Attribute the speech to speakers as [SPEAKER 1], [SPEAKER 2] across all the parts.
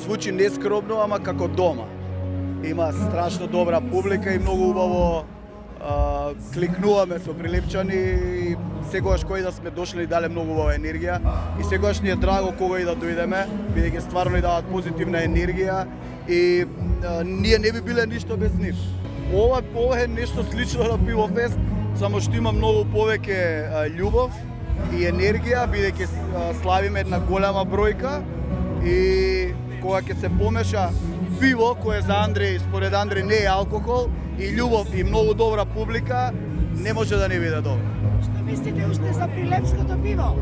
[SPEAKER 1] звучи нескромно, ама како дома. Има страшно добра публика и многу убаво кликнуваме со Прилепчани и секогаш кој да сме дошли и дале многу убава енергија и секогаш ни е драго кога и да дојдеме, бидејќи стварно ни дават позитивна енергија и ние не би биле ништо без нив. Ова е нешто слично на Пивофест, само што има многу повеќе љубов и енергија, бидејќи славиме една голема бројка и кога ќе се помеша пиво, кое за Андреј, според Андреј не е алкохол, и љубов и многу добра публика, не може да не биде добро.
[SPEAKER 2] Што мислите уште за прилепското пиво?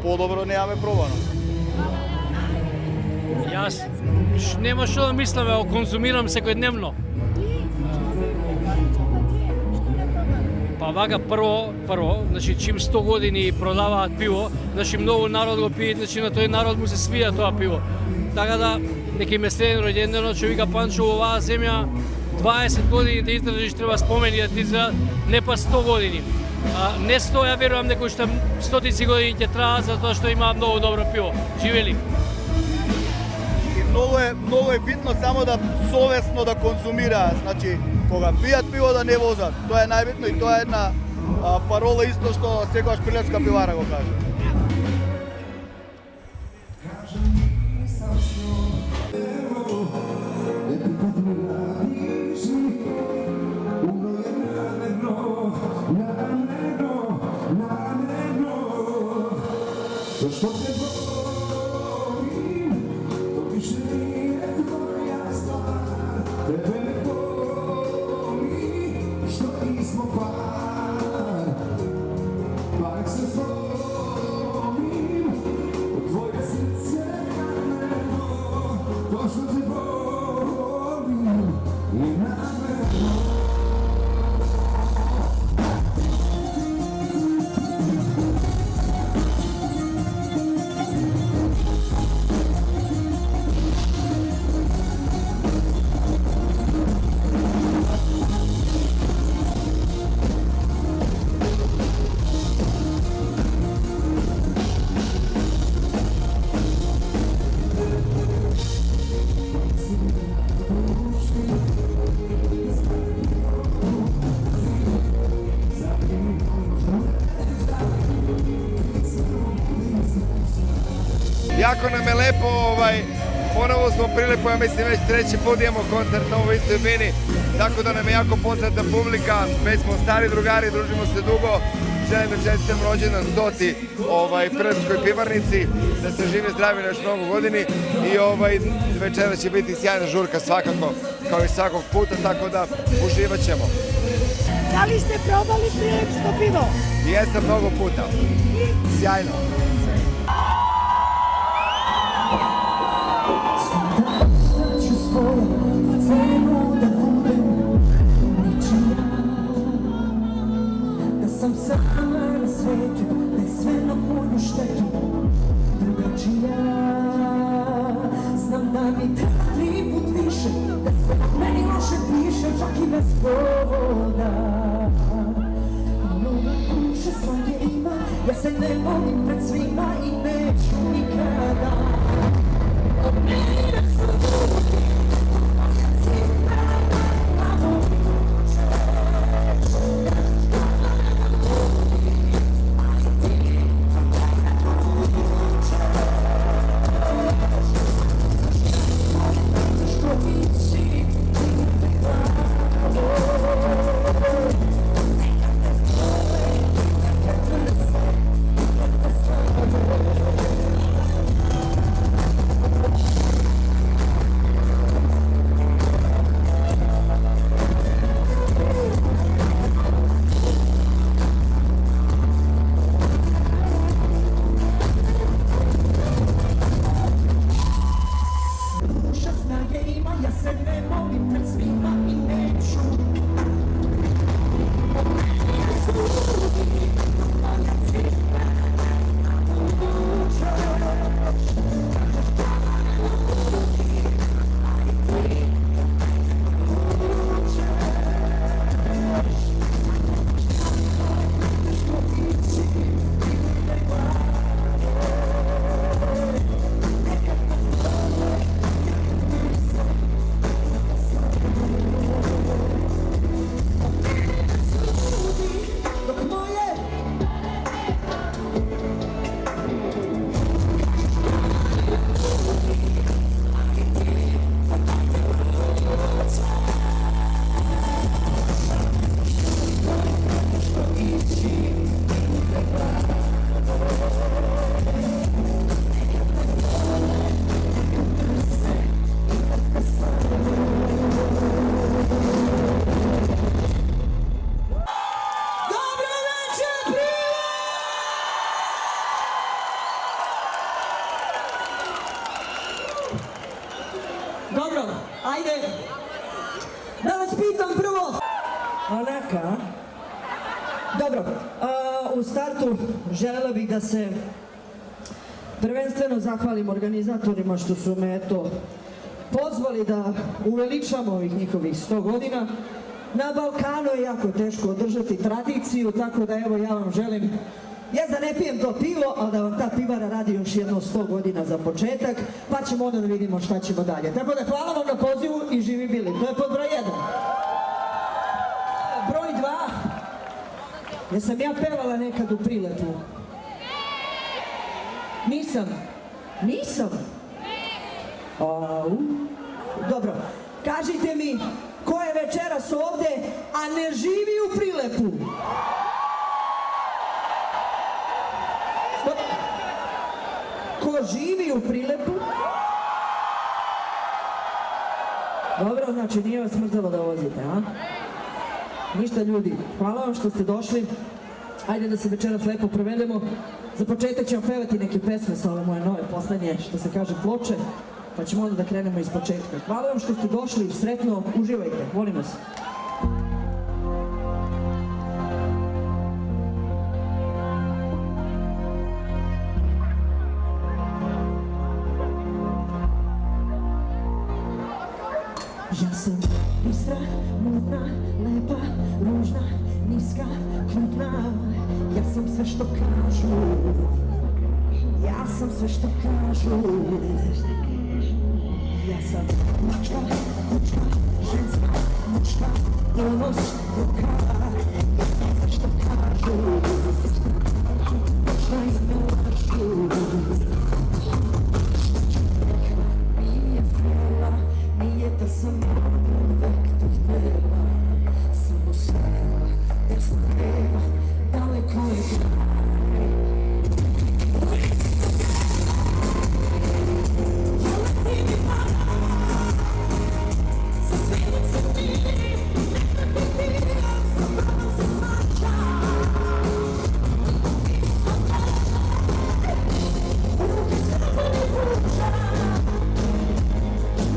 [SPEAKER 1] Подобро немаме пробано.
[SPEAKER 3] Јас нема што да мислам, го конзумирам секојдневно. Па вака прво, значи чим 100 години продаваат пиво, значи многу народ го пие, значи на тој народ му се свија тоа пиво. Така да, неки ме следен роѓенденот, што вика Панчо, оваа земја 20 години да издржиш, треба спомени да ти изгледат, не па 100 години. Не 100, ја верувам некои што стотици години ќе траат за тоа што има многу добро пиво. Живели!
[SPEAKER 1] Многу е битно само да совесно да конзумираат, значи кога пијат пиво да не возат. Тоа е најбитно и тоа е една парола исто што секогаш Прилепска пивара го каже.
[SPEAKER 4] Jako nam je lepo, ponovo smo Prilepo, ja mislim već treći put imamo koncert na ovoj istoj bini, tako da nam je jako poznata publika, već smo stari drugari, družimo se dugo, želim da čestitam rođendan 100. Prilepskoj pivarnici, da se živi zdravi na još mnogo godini i večera će biti sjajna žurka svakako, kao i svakog puta, tako da uživat ćemo.
[SPEAKER 2] Da li ste probali prilepsko pivo?
[SPEAKER 4] Jesam mnogo puta, sjajno.
[SPEAKER 5] Da sam sama na svetu, da je sve na moju štetu drugačija. Znam da mi treba 3 put više, da sve meni loše piše, čak i bez povoda. Mnogo kuće svake ima, ja se ne volim pred svima i neću nikada. Od mene su Dobro, u startu želela bih da se prvenstveno zahvalim organizatorima što su me pozvali da uveličamo ovih njihovih 100 godina. Na Balkanu je jako teško održati tradiciju, tako da evo ja vam želim, ja da ne pijem to pivo, ali da vam ta pivara radi još jedno 100 godina za početak, pa ćemo onda da vidimo šta ćemo dalje. Tako da hvala vam na pozivu i živi bili. To je pod broj 1. Broj 2. Jesam ja pevala nekad u Prilepu? Nisam? Dobro, kažite mi ko je večeras ovde, a ne živi u Prilepu? Stop. Ko živi u Prilepu? Dobro, znači nije vas mrzelo da vozite, a? Ništa ljudi, hvala vam što ste došli. Ajde da se večeras lepo provedemo. Za početak ćemo pevati neke pesme sa ove moje nove poslednje, što se kaže, ploče, pa ćemo onda da krenemo iz početka. Hvala vam što ste došli, sretno, uživajte, volim vas. Ja sam bistra, mudna, lepa, ružna, niska, krupna. Ja sam sve što kažu. Ja sam sve što kažu. Ja sam mačka, kučka, ženska, muška, ponos, ruka. Ja sam sve što kažu. Možda i ne lažu. Nije frela, nije da sam uvek to htjela. Samo srela, desna leva, daleko je kraj. Ja letim i padam, sa svijetom se mirim, nekad popiram, sa pravom se svađam. Isto te, u ruke skrpani pružam,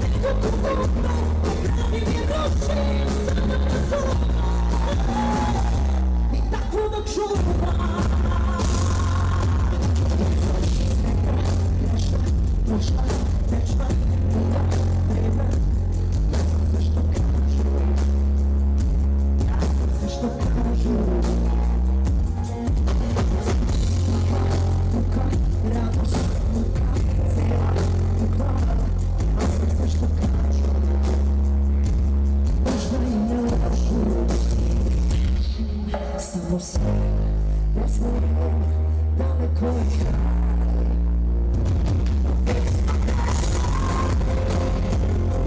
[SPEAKER 5] nekako budno, popravim i rušim, sama na zora. I tako da čuvam. Prošla, večna, bila, vremena. Ja sam sve što kažu. Ja sam sve što kažu. Muka, radost, muka, cela, muka. Ja sam sve što kažu. Možda i ne lažu. Samo sve, jasno je, daleko je kraj.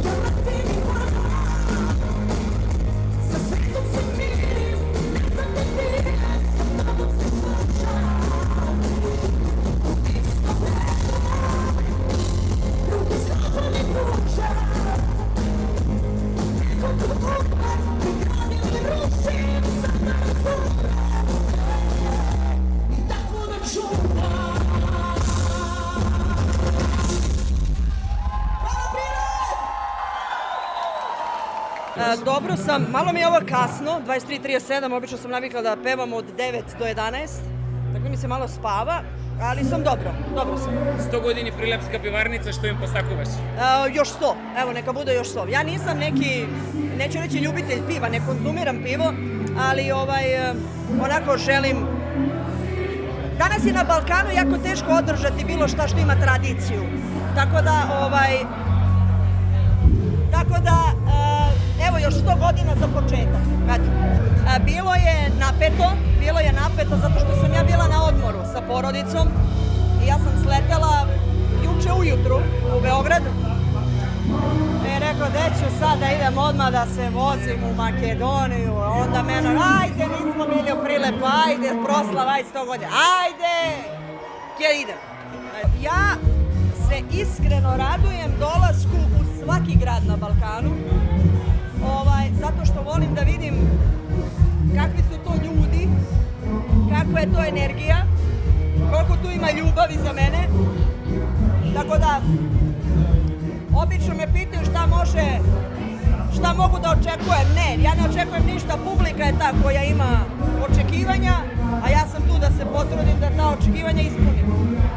[SPEAKER 5] Ja letim i padam, sa svetom se mirim, ne znam da bijem, sa tobom se svađam. Isto te, ruke skrpani pružam, nekako budno, popravim i rušim, sama na zora. I tako da čuvam.
[SPEAKER 6] Dobro sam, malo mi je ovo kasno, 23:37, obično sam navikla da pevam od 9 do 11, tako mi se malo spava, ali sam dobro sam.
[SPEAKER 7] 100 godini Prilepska pivarnica, što im posakuvaš?
[SPEAKER 6] Još 100, evo neka bude još 100. Ja nisam neki, neću reći ljubitelj piva, ne konzumiram pivo, ali onako želim. Danas je na Balkanu jako teško održati bilo šta što ima tradiciju, tako da evo još 100 godina za početak. Bilo je napeto zato što sam ja bila na odmoru sa porodicom i ja sam sletela juče ujutru u Beograd i rekao da ću sad da idem odmah da se vozim u Makedoniju, onda mene, ajde nismo bili u Prilepu, ajde proslava, ajde 100 godina, ajde, gdje idem? Ja se iskreno radujem dolasku u svaki grad na Balkanu, zato što volim da vidim kakvi su to ljudi, kakva je to energija, koliko tu ima ljubavi za mene. Tako da, obično me pitaju šta mogu da očekujem? Ne, ja ne očekujem ništa, publika je ta koja ima očekivanja, a ja sam tu da se potrudim da ta očekivanja ispunim.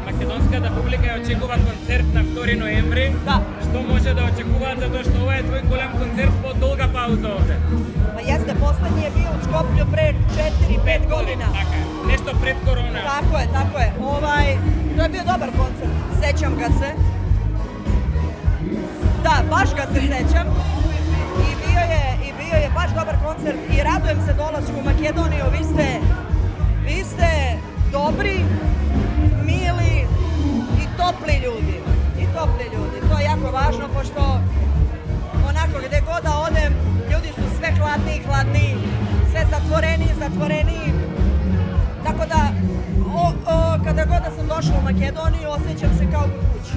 [SPEAKER 7] Македонската публика ја очекува концерт на 2 ноември.
[SPEAKER 6] Да.
[SPEAKER 7] Што може да очекуваат затоа што ова е твој голем концерт по долга пауза овде?
[SPEAKER 6] Pa jeste, poslednji je bio u Skoplju pre 4-5 godina.
[SPEAKER 7] Така е. Нешто пред корона.
[SPEAKER 6] Tako je, tako je. To je bio dobar koncert, sećam ga se. Da, baš ga se sećam. I bio je baš dobar koncert i radujem se dolasku u Makedoniju. Vi ste dobri, mili i topli ljudi. To je jako važno, pošto onako gde god da odem, ljudi su sve hladniji, sve zatvoreniji. Tako da, kada god da sam došla u Makedoniju, osjećam se kao kod kuće.